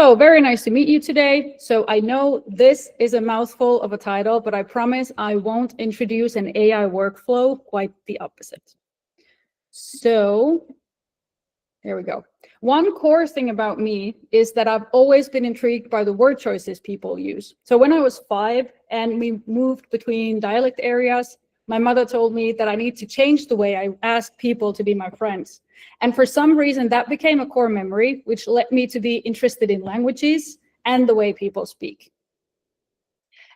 So very nice to meet you today. So I know this is a mouthful of a title, but I promise I won't introduce an AI workflow, quite the opposite. So here we go. One core thing about me is that I've always been intrigued by the word choices people use. So when I was 5 and we moved between dialect areas, my mother told me that I need to change the way I ask people to be my friends. And for some reason, that became a core memory, which led me to be interested in languages and the way people speak.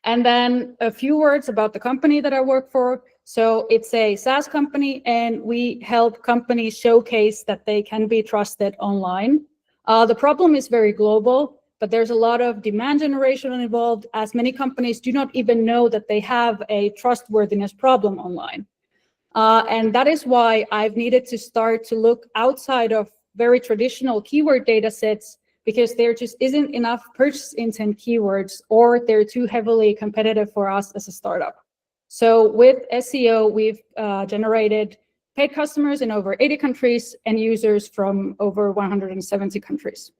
And then a few words about the company that I work for. So it's a SaaS company, and we help companies showcase that they can be trusted online. The problem is very global, but there's a lot of demand generation involved, as many companies do not even know that they have a trustworthiness problem online. And that is why I've needed to start to look outside of very traditional keyword data sets, because there just isn't enough purchase intent keywords, or they're too heavily competitive for us as a startup. So with SEO, we've generated paid customers in over 80 countries and users from over 170 countries.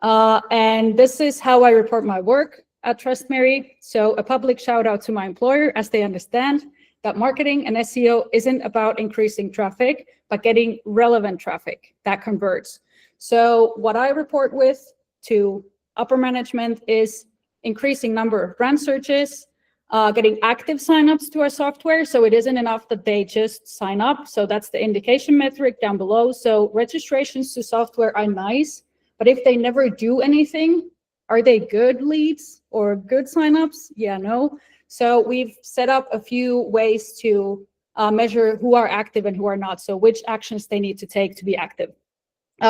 And this is how I report my work at Trustmary. So a public shout out to my employer, as they understand that marketing and SEO isn't about increasing traffic, but getting relevant traffic that converts. So what I report with to upper management is increasing number of brand searches, getting active signups to our software. So it isn't enough that they just sign up. So that's the indication metric down below. So registrations to software are nice, but if they never do anything, are they good leads or good signups? Yeah, no. So we've set up a few ways to measure who are active and who are not. So which actions they need to take to be active.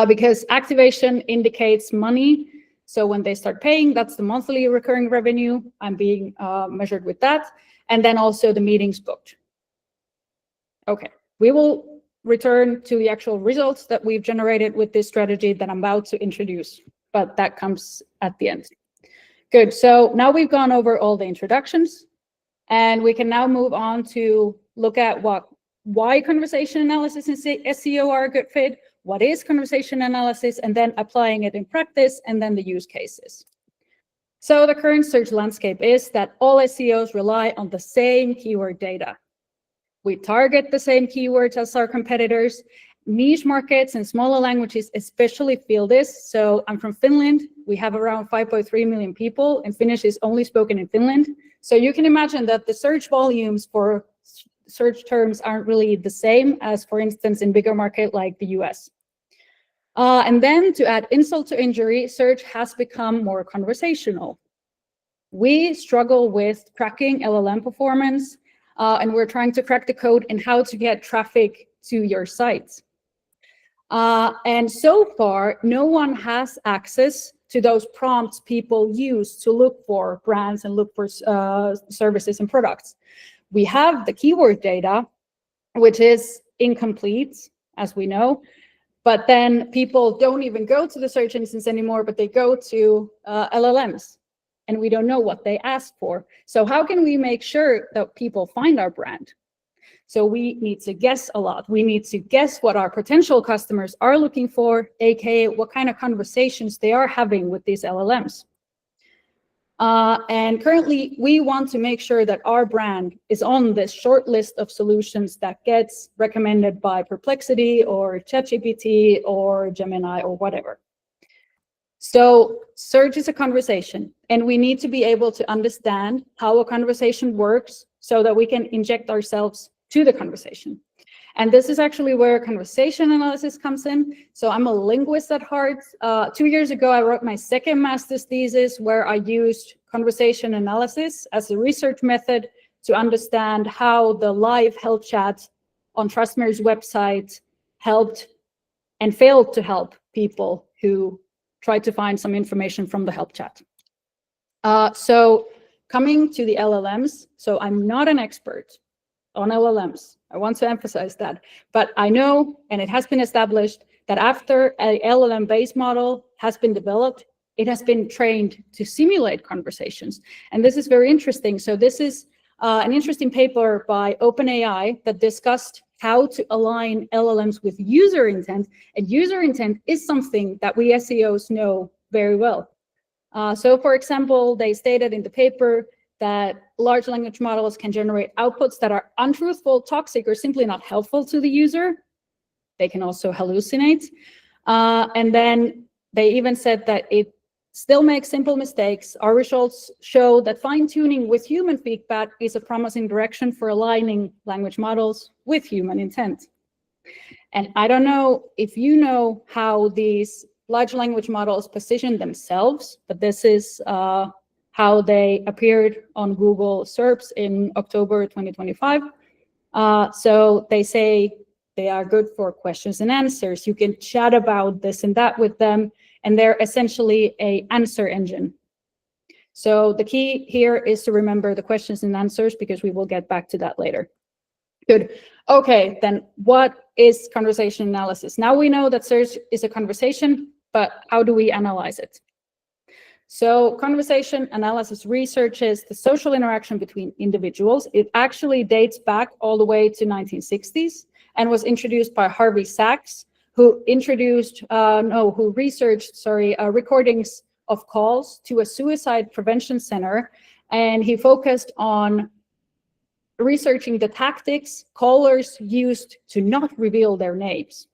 Because activation indicates money. So when they start paying, that's the monthly recurring revenue. I'm being measured with that. And then also the meetings booked. Okay, we will return to the actual results that we've generated with this strategy that I'm about to introduce, but that comes at the end. Good, so now we've gone over all the introductions, and we can now move on to look at why conversation analysis and SEO are a good fit, what is conversation analysis, and then applying it in practice, and then the use cases. So the current search landscape is that all SEOs rely on the same keyword data. We target the same keywords as our competitors. Niche markets and smaller languages especially feel this. So I'm from Finland. We have around 5.3 million people, and Finnish is only spoken in Finland. So you can imagine that the search volumes for search terms aren't really the same as, for instance, in bigger market like the US. And then to add insult to injury, search has become more conversational. We struggle with cracking LLM performance, and we're trying to crack the code in how to get traffic to your sites. And so far, no one has access to those prompts people use to look for brands and look for services and products. We have the keyword data, which is incomplete, as we know. But then people don't even go to the search engines anymore, but they go to LLMs, and we don't know what they ask for. So how can we make sure that people find our brand? So we need to guess a lot. We need to guess what our potential customers are looking for, aka what kind of conversations they are having with these LLMs. And currently, we want to make sure that our brand is on this short list of solutions that gets recommended by Perplexity or ChatGPT or Gemini or whatever. So search is a conversation, and we need to be able to understand how a conversation works so that we can inject ourselves to the conversation. And this is actually where conversation analysis comes in. So I'm a linguist at heart. 2 years ago, I wrote my second master's thesis where I used conversation analysis as a research method to understand how the live help chat on Trustmary's website helped and failed to help people who tried to find some information from the help chat. So coming to the LLMs, so I'm not an expert on LLMs. I want to emphasize that. But I know, and it has been established, that after an LLM-based model has been developed, it has been trained to simulate conversations. And this is very interesting. So this is an interesting paper by OpenAI that discussed how to align LLMs with user intent. And user intent is something that we SEOs know very well. So for example, they stated in the paper that large language models can generate outputs that are untruthful, toxic, or simply not helpful to the user. They can also hallucinate. And then they even said that it still makes simple mistakes. Our results show that fine-tuning with human feedback is a promising direction for aligning language models with human intent. And I don't know if you know how these large language models position themselves, but this is how they appeared on Google SERPs in October 2025. So they say they are good for questions and answers. You can chat about this and that with them, and they're essentially an answer engine. So the key here is to remember the questions and answers, because we will get back to that later. Good. Okay, then what is conversation analysis? Now we know that search is a conversation, but how do we analyze it? So conversation analysis researches the social interaction between individuals. It actually dates back all the way to 1960s and was introduced by Harvey Sachs, who researched recordings of calls to a suicide prevention center, and he focused on researching the tactics callers used to not reveal their names.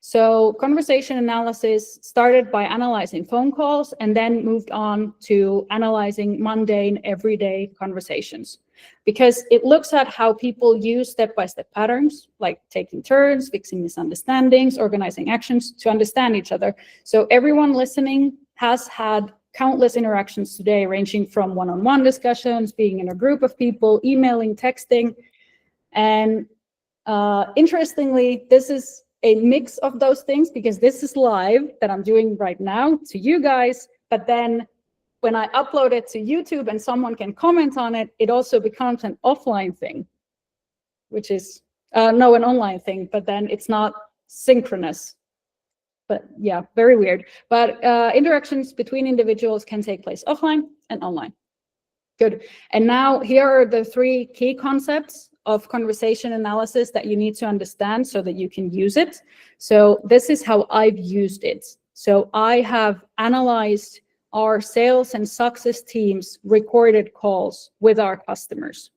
So conversation analysis started by analyzing phone calls and then moved on to analyzing mundane, everyday conversations, because it looks at how people use step-by-step patterns, like taking turns, fixing misunderstandings, organizing actions to understand each other. So everyone listening has had countless interactions today, ranging from one-on-one discussions, being in a group of people, emailing, texting. And interestingly, this is a mix of those things, because this is live that I'm doing right now to you guys, but then when I upload it to YouTube and someone can comment on it, it also becomes an offline thing, which is, an online thing, but then it's not synchronous. But yeah, very weird. But interactions between individuals can take place offline and online. Good. And now here are the three key concepts of conversation analysis that you need to understand so that you can use it. So this is how I've used it. So I have analyzed our sales and success teams' recorded calls with our customers.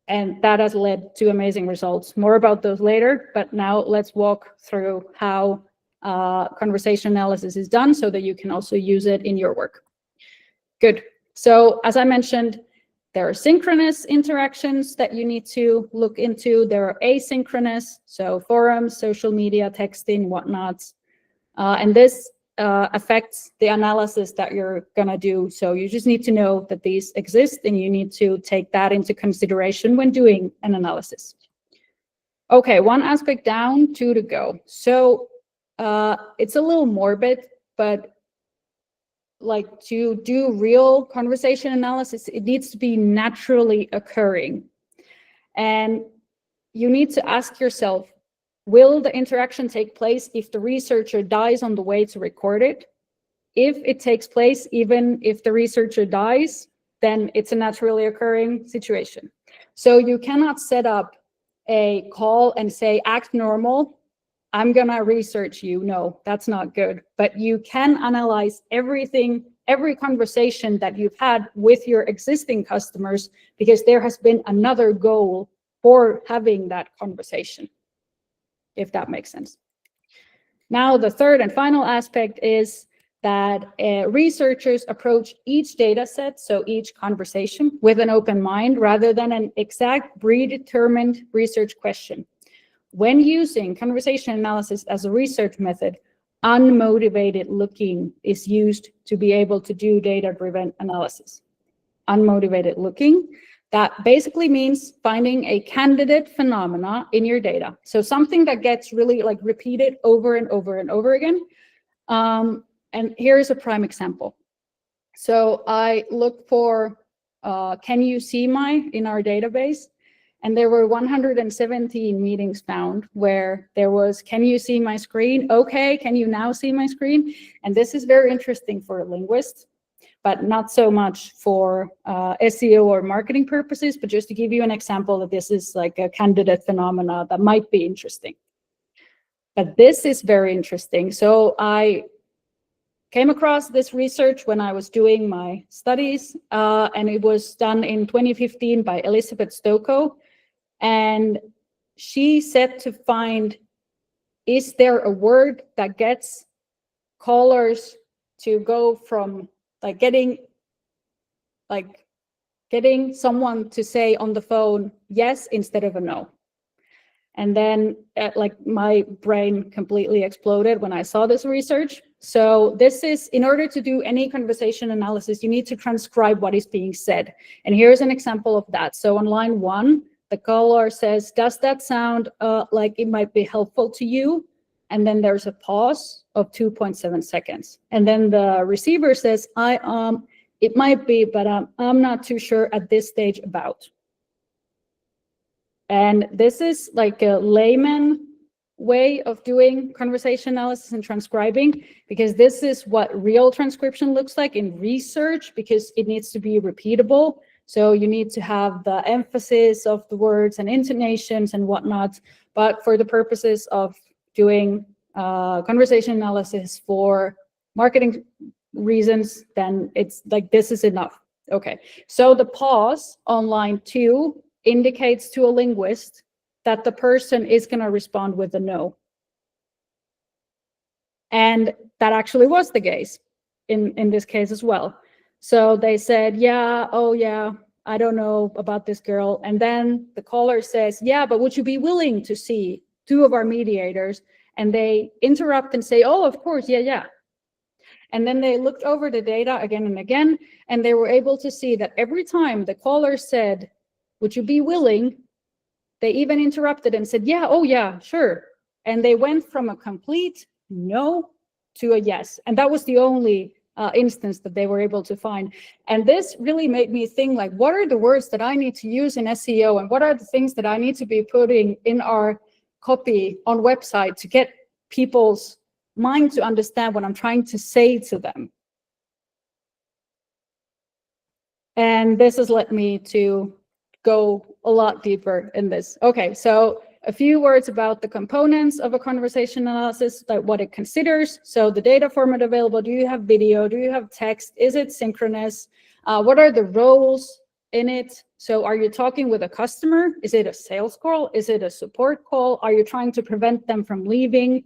And that has led to amazing results. More about those later, but now let's walk through how conversation analysis is done so that you can also use it in your work. Good. So as I mentioned, there are synchronous interactions that you need to look into. There are asynchronous, so forums, social media, texting, whatnot. And this affects the analysis that you're going to do. So you just need to know that these exist, and you need to take that into consideration when doing an analysis. Okay, one aspect down, two to go. So it's a little morbid, but like to do real conversation analysis, it needs to be naturally occurring. And you need to ask yourself, will the interaction take place if the researcher dies on the way to record it? If it takes place, even if the researcher dies, then it's a naturally occurring situation. So you cannot set up a call and say, act normal, I'm gonna research you. No, that's not good. But you can analyze everything, every conversation that you've had with your existing customers, because there has been another goal for having that conversation, if that makes sense. Now, the third and final aspect is that researchers approach each data set, so each conversation, with an open mind rather than an exact predetermined research question. When using conversation analysis as a research method, unmotivated looking is used to be able to do data-driven analysis. Unmotivated looking, that basically means finding a candidate phenomena in your data. So something that gets really like repeated over and over and over again. And here's a prime example. So I looked for, can you see my in our database? And there were 117 meetings found where there was, can you see my screen? Okay, can you now see my screen? And this is very interesting for a linguist, but not so much for SEO or marketing purposes, but just to give you an example that this is like a candidate phenomena that might be interesting. But this is very interesting. So I came across this research when I was doing my studies, and it was done in 2015 by Elizabeth Stokoe. And she said to find, is there a word that gets callers to go from getting someone to say on the phone yes instead of a no? And then my brain completely exploded when I saw this research. So this is, in order to do any conversation analysis, you need to transcribe what is being said. And here's an example of that. So on line 1, the caller says, does that sound like it might be helpful to you? And then there's a pause of 2.7 seconds. And then the receiver says, it might be, but I'm not too sure at this stage about. And this is like a layman way of doing conversation analysis and transcribing, because this is what real transcription looks like in research, because it needs to be repeatable. So you need to have the emphasis of the words and intonations and whatnot. But for the purposes of doing conversation analysis for marketing reasons, then it's like this is enough. Okay, so the pause on line 2 indicates to a linguist that the person is going to respond with a no. And that actually was the case in this case as well. So they said, yeah, oh yeah, I don't know about this girl. And then the caller says, yeah, but would you be willing to see 2 of our mediators? And they interrupt and say, oh, of course, yeah. And then they looked over the data again and again, and they were able to see that every time the caller said, would you be willing? They even interrupted and said, yeah, oh yeah, sure. And they went from a complete no to a yes. And that was the only instance that they were able to find. And this really made me think, like, what are the words that I need to use in SEO? And what are the things that I need to be putting in our copy on website to get people's mind to understand what I'm trying to say to them? And this has led me to go a lot deeper in this. Okay, so a few words about the components of a conversation analysis, like what it considers. So the data format available, do you have video? Do you have text? Is it synchronous? What are the roles in it? So are you talking with a customer? Is it a sales call? Is it a support call? Are you trying to prevent them from leaving?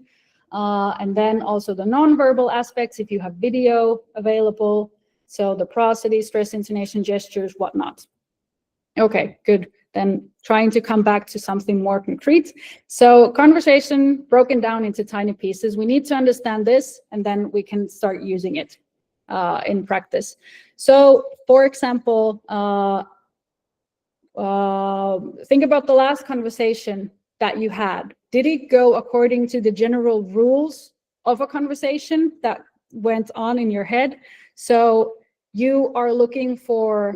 And then also the nonverbal aspects, if you have video available. So the prosody, stress, intonation, gestures, whatnot. Okay, good. Then trying to come back to something more concrete. So conversation broken down into tiny pieces. We need to understand this, and then we can start using it in practice. So, for example, think about the last conversation that you had. Did it go according to the general rules of a conversation that went on in your head? So you are looking for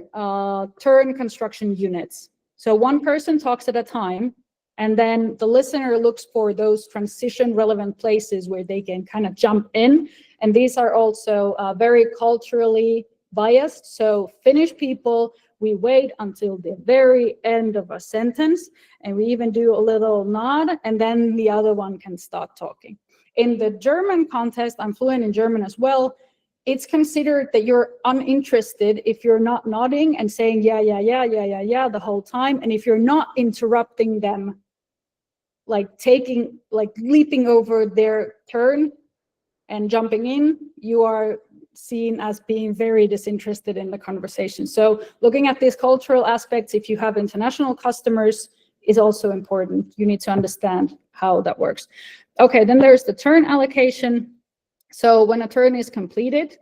turn construction units. So one person talks at a time, and then the listener looks for those transition relevant places where they can kind of jump in. And these are also very culturally biased. So Finnish people, we wait until the very end of a sentence, and we even do a little nod, and then the other one can start talking. In the German context, I'm fluent in German as well, it's considered that you're uninterested if you're not nodding and saying yeah the whole time, and if you're not interrupting them, like leaping over their turn and jumping in, you are seen as being very disinterested in the conversation. So looking at these cultural aspects, if you have international customers, is also important. You need to understand how that works. Okay, then there's the turn allocation. So when a turn is completed,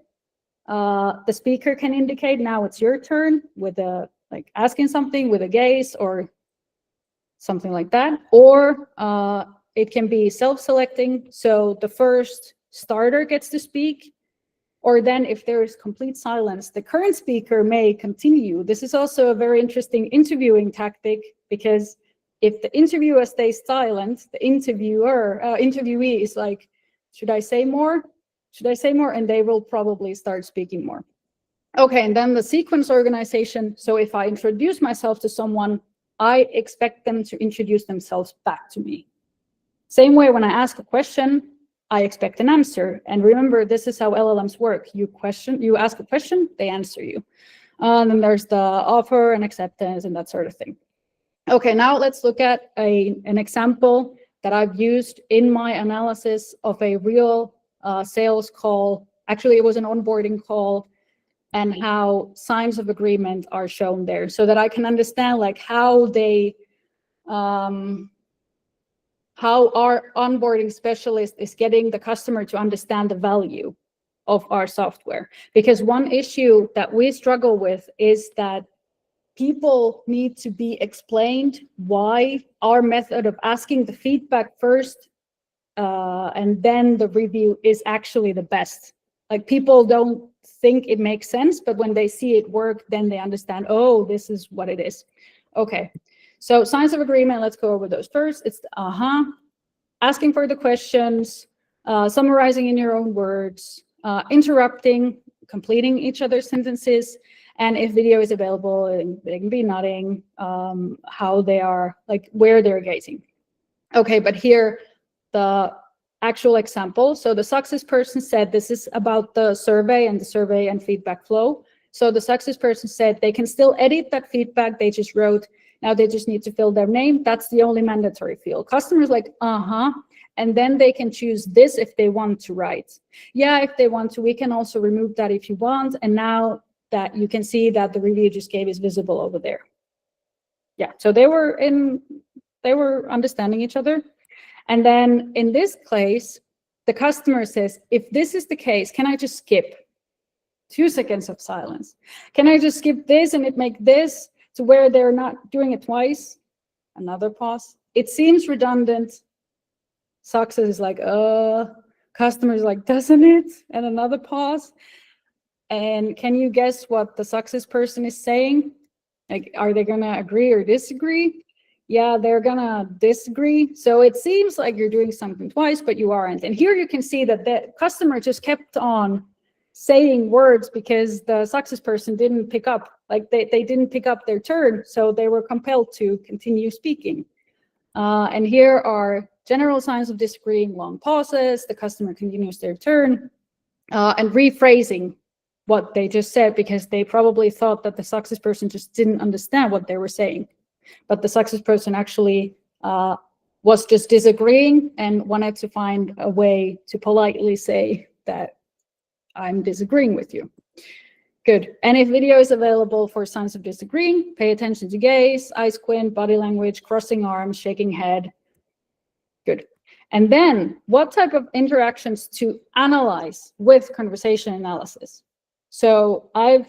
the speaker can indicate now it's your turn with a asking something with a gaze or something like that, or it can be self-selecting. So the first starter gets to speak, or then if there is complete silence, the current speaker may continue. This is also a very interesting interviewing tactic, because if the interviewer stays silent, the interviewee is like, should I say more? Should I say more? And they will probably start speaking more. Okay, and then the sequence organization. So if I introduce myself to someone, I expect them to introduce themselves back to me. Same way, when I ask a question, I expect an answer. And remember, this is how LLMs work. You ask a question, they answer you. And then there's the offer and acceptance and that sort of thing. Okay, now let's look at an example that I've used in my analysis of a real sales call. Actually, it was an onboarding call, and how signs of agreement are shown there, so that I can understand like how our onboarding specialist is getting the customer to understand the value of our software. Because one issue that we struggle with is that people need to be explained why our method of asking the feedback first and then the review is actually the best. Like, people don't think it makes sense, but when they see it work, then they understand, oh, this is what it is. Okay, so signs of agreement, let's go over those first. It's the asking for the questions, summarizing in your own words, interrupting, completing each other's sentences, and if video is available, they can be nodding, how they are, like where they're gazing. Okay, but here, the actual example. So the success person said, this is about the survey and feedback flow. So the success person said they can still edit that feedback they just wrote. Now they just need to fill their name. That's the only mandatory field. Customers like, and then they can choose this if they want to write. Yeah, if they want to, we can also remove that if you want. And now that you can see that the review you just gave is visible over there. Yeah, so they were understanding each other. And then in this case, the customer says, if this is the case, can I just skip? 2 seconds of silence. Can I just skip this and it make this to where they're not doing it twice? Another pause. It seems redundant. Success is like, customer's like, doesn't it? And another pause. And can you guess what the success person is saying? Like, are they gonna agree or disagree? Yeah, they're gonna disagree. So it seems like you're doing something twice, but you aren't. And here you can see that the customer just kept on saying words because the success person didn't pick up, like they didn't pick up their turn. So they were compelled to continue speaking. And here are general signs of disagreeing, long pauses, the customer continues their turn, and rephrasing what they just said because they probably thought that the success person just didn't understand what they were saying. But the success person actually was just disagreeing and wanted to find a way to politely say that I'm disagreeing with you. Good. And if video is available for signs of disagreeing, pay attention to gaze, eye squint, body language, crossing arms, shaking head. Good. And then what type of interactions to analyze with conversation analysis? So I've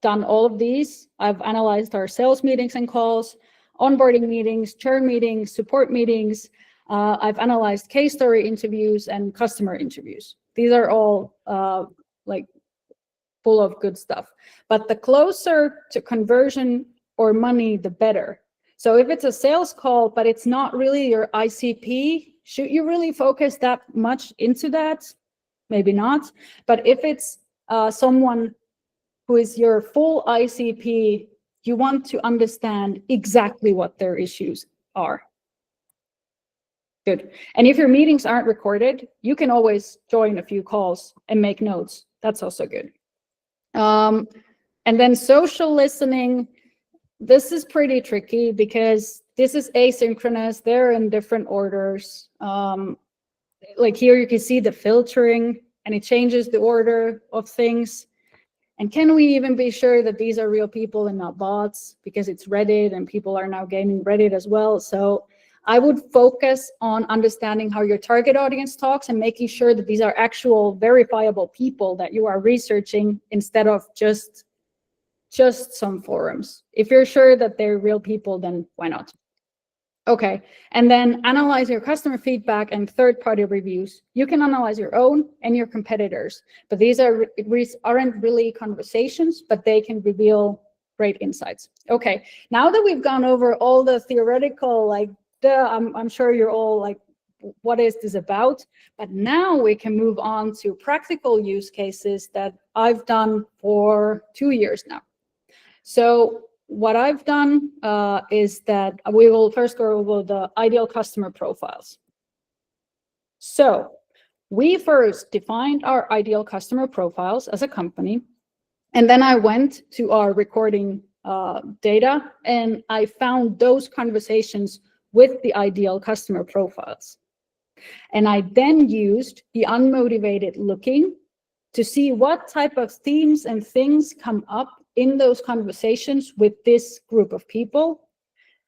done all of these. I've analyzed our sales meetings and calls, onboarding meetings, churn meetings, support meetings. I've analyzed case story interviews and customer interviews. These are all like full of good stuff. But the closer to conversion or money, the better. So if it's a sales call, but it's not really your ICP, should you really focus that much into that? Maybe not. But if it's someone who is your full ICP, you want to understand exactly what their issues are. Good. And if your meetings aren't recorded, you can always join a few calls and make notes. That's also good. And then social listening, this is pretty tricky because this is asynchronous. They're in different orders. Like here you can see the filtering and it changes the order of things. And can we even be sure that these are real people and not bots? Because it's Reddit and people are now gaming Reddit as well. So I would focus on understanding how your target audience talks and making sure that these are actual verifiable people that you are researching instead of just some forums. If you're sure that they're real people, then why not? Okay, and then analyze your customer feedback and third-party reviews. You can analyze your own and your competitors, but these aren't really conversations, but they can reveal great insights. Okay, now that we've gone over all the theoretical, like, I'm sure you're all like, what is this about? But now we can move on to practical use cases that I've done for 2 years now. So what I've done is that we will first go over the ideal customer profiles. So we first defined our ideal customer profiles as a company. And then I went to our recording data and I found those conversations with the ideal customer profiles. And I then used the unmotivated looking to see what type of themes and things come up in those conversations with this group of people.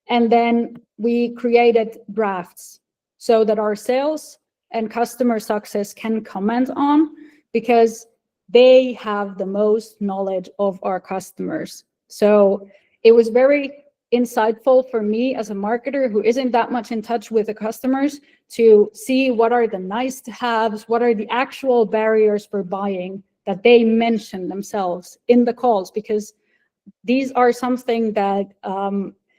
And then we created drafts so that our sales and customer success can comment on, because they have the most knowledge of our customers. So it was very insightful for me as a marketer who isn't that much in touch with the customers to see what are the nice to haves, what are the actual barriers for buying that they mention themselves in the calls, because these are something that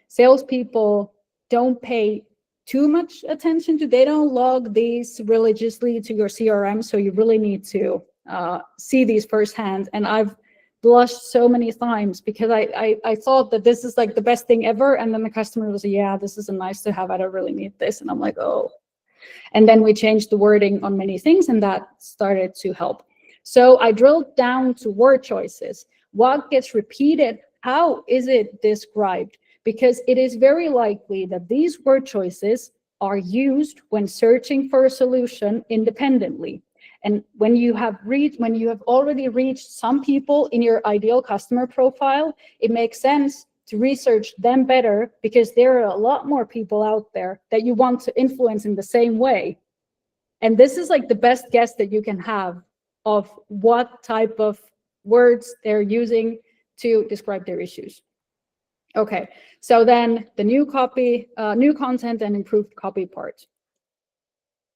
salespeople don't pay too much attention to. They don't log these religiously to your CRM, so you really need to see these firsthand. And I've blushed so many times because I thought that this is like the best thing ever, and then the customer was, yeah, this is a nice to have, I don't really need this. And I'm like, oh. And then we changed the wording on many things, and that started to help. So I drilled down to word choices. What gets repeated? How is it described? Because it is very likely that these word choices are used when searching for a solution independently. And when you have already reached some people in your ideal customer profile, it makes sense to research them better, because there are a lot more people out there that you want to influence in the same way. And this is like the best guess that you can have of what type of words they're using to describe their issues. Okay, so then the new copy, new content and improved copy part.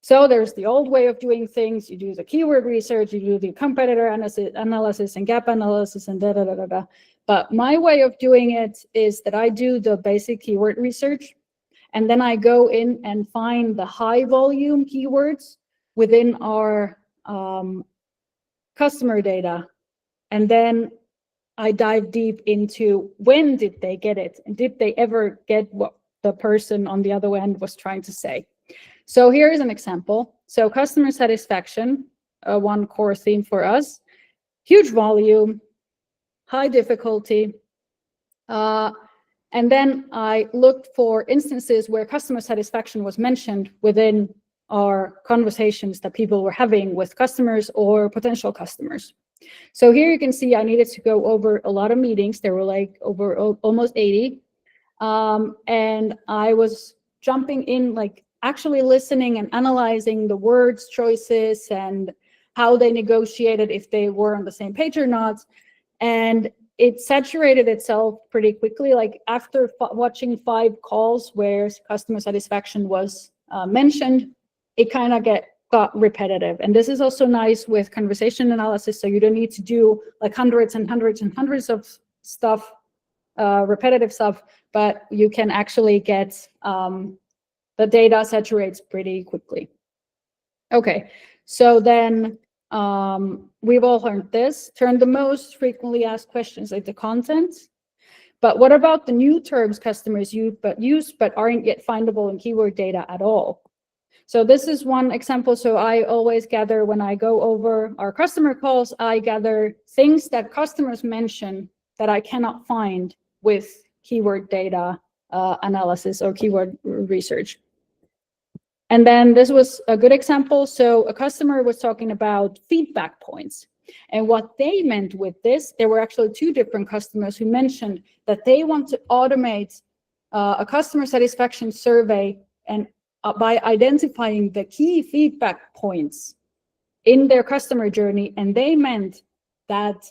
So there's the old way of doing things. You do the keyword research, you do the competitor analysis and gap analysis and da-da-da-da-da. But my way of doing it is that I do the basic keyword research, and then I go in and find the high volume keywords within our customer data. And then I dive deep into when did they get it? And did they ever get what the person on the other end was trying to say? So here is an example. So customer satisfaction, one core theme for us, huge volume, high difficulty. And then I looked for instances where customer satisfaction was mentioned within our conversations that people were having with customers or potential customers. So here you can see I needed to go over a lot of meetings. There were like over almost 80. And I was jumping in, like actually listening and analyzing the words choices and how they negotiated, if they were on the same page or not. And it saturated itself pretty quickly. Like after watching 5 calls where customer satisfaction was mentioned, it kind of got repetitive. And this is also nice with conversation analysis. So you don't need to do like hundreds and hundreds and hundreds of stuff, repetitive stuff, but you can actually get the data saturates pretty quickly. Okay, so then we've all learned this. Turn the most frequently asked questions into content. But what about the new terms customers use but aren't yet findable in keyword data at all? So this is one example. So I always gather, when I go over our customer calls, I gather things that customers mention that I cannot find with keyword data analysis or keyword research. And then this was a good example. So a customer was talking about feedback points. And what they meant with this, there were actually 2 different customers who mentioned that they want to automate a customer satisfaction survey and by identifying the key feedback points in their customer journey. And they meant that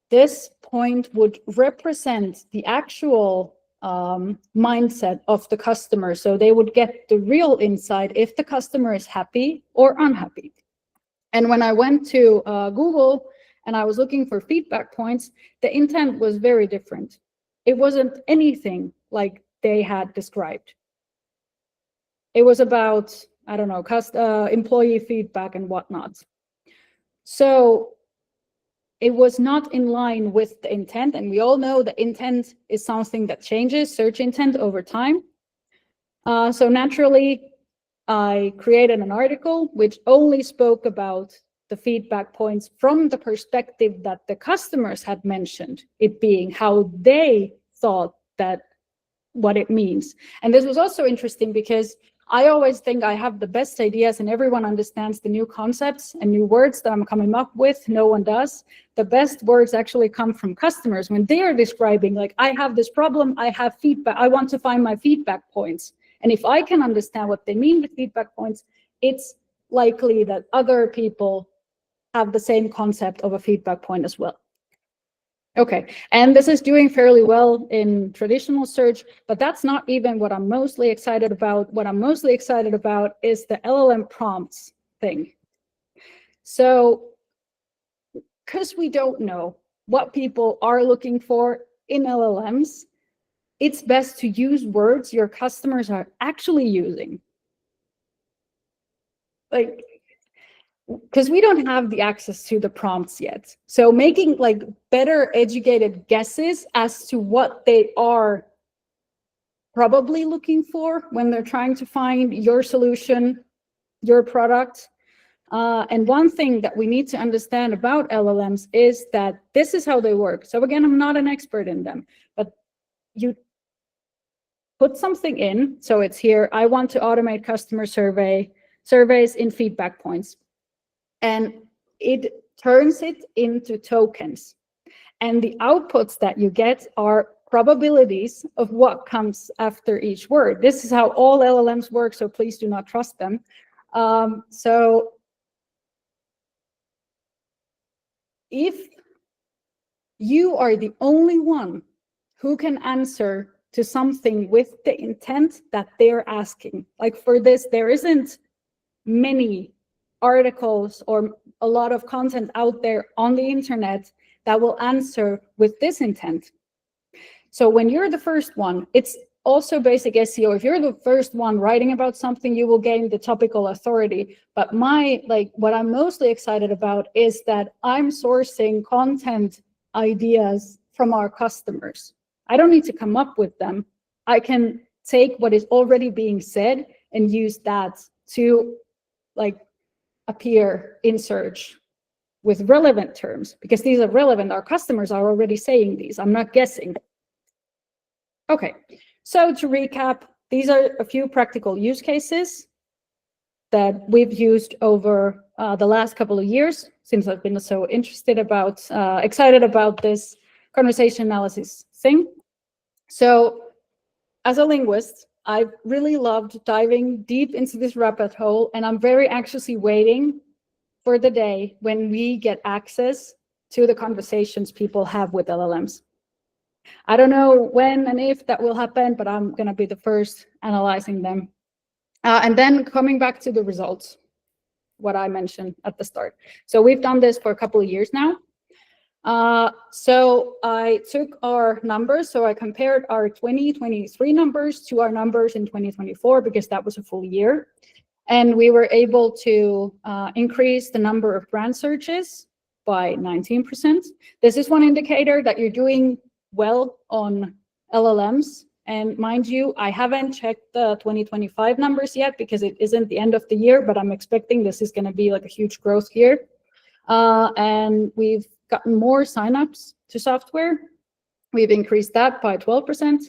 this point would represent the actual mindset of the customer. So they would get the real insight if the customer is happy or unhappy. And when I went to Google and I was looking for feedback points, the intent was very different. It wasn't anything like they had described. It was about, I don't know, employee feedback and whatnot. So it was not in line with the intent. And we all know the intent is something that changes, search intent over time. So naturally, I created an article which only spoke about the feedback points from the perspective that the customers had mentioned, it being how they thought that what it means. And this was also interesting because I always think I have the best ideas and everyone understands the new concepts and new words that I'm coming up with. No one does. The best words actually come from customers when they are describing, like, I have this problem, I have feedback, I want to find my feedback points. And if I can understand what they mean with feedback points, it's likely that other people have the same concept of a feedback point as well. Okay, and this is doing fairly well in traditional search, but that's not even what I'm mostly excited about. What I'm mostly excited about is the LLM prompts thing. So, because we don't know what people are looking for in LLMs, it's best to use words your customers are actually using. Like, because we don't have the access to the prompts yet. So making like better educated guesses as to what they are probably looking for when they're trying to find your solution, your product. And one thing that we need to understand about LLMs is that this is how they work. So again, I'm not an expert in them, but you put something in. So it's here, I want to automate customer surveys in feedback points. And it turns it into tokens. And the outputs that you get are probabilities of what comes after each word. This is how all LLMs work, so please do not trust them. So if you are the only one who can answer to something with the intent that they're asking, like for this, there isn't many articles or a lot of content out there on the internet that will answer with this intent. So when you're the first one, it's also basic SEO. If you're the first one writing about something, you will gain the topical authority. But what I'm mostly excited about is that I'm sourcing content ideas from our customers. I don't need to come up with them. I can take what is already being said and use that to appear in search with relevant terms, because these are relevant. Our customers are already saying these. I'm not guessing. Okay, so to recap, these are a few practical use cases that we've used over the last couple of years since I've been so excited about this conversation analysis thing. So as a linguist, I've really loved diving deep into this rabbit hole, and I'm very anxiously waiting for the day when we get access to the conversations people have with LLMs. I don't know when and if that will happen, but I'm going to be the first analyzing them. And then coming back to the results, what I mentioned at the start. So we've done this for a couple of years now. So I took our numbers, so I compared our 2023 numbers to our numbers in 2024, because that was a full year. And we were able to increase the number of brand searches by 19%. This is one indicator that you're doing well on LLMs. And mind you, I haven't checked the 2025 numbers yet because it isn't the end of the year, but I'm expecting this is going to be like a huge growth here. And we've gotten more signups to software. We've increased that by 12%.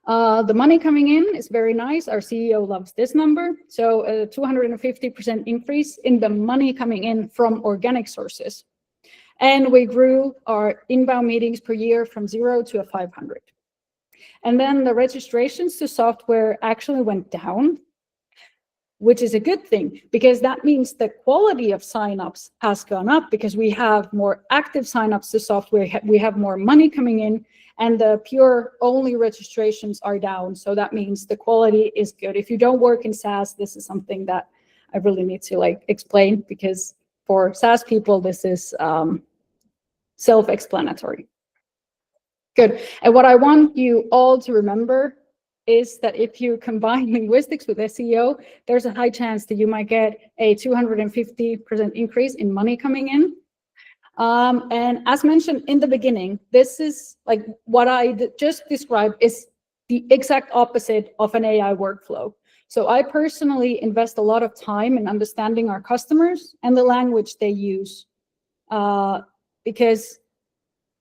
The money coming in is very nice. Our CEO loves this number. So a 250% increase in the money coming in from organic sources. And we grew our inbound meetings per year from 0 to 500. And then the registrations to software actually went down, which is a good thing, because that means the quality of signups has gone up because we have more active signups to software, we have more money coming in, and the pure only registrations are down. So that means the quality is good. If you don't work in SaaS, this is something that I really need to explain, because for SaaS people, this is self-explanatory. Good. And what I want you all to remember is that if you combine linguistics with SEO, there's a high chance that you might get a 250% increase in money coming in. And as mentioned in the beginning, this is what I just described is the exact opposite of an AI workflow. So I personally invest a lot of time in understanding our customers and the language they use, because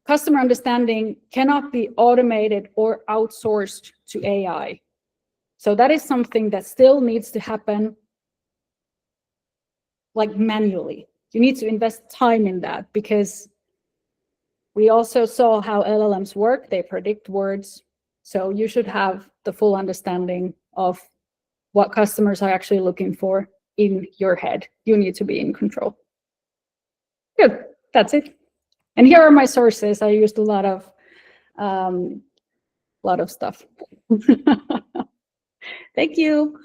customer understanding cannot be automated or outsourced to AI. So that is something that still needs to happen, like, manually. You need to invest time in that, because we also saw how LLMs work. They predict words. So you should have the full understanding of what customers are actually looking for in your head. You need to be in control. Good, that's it. And here are my sources. I used a lot of stuff. Thank you.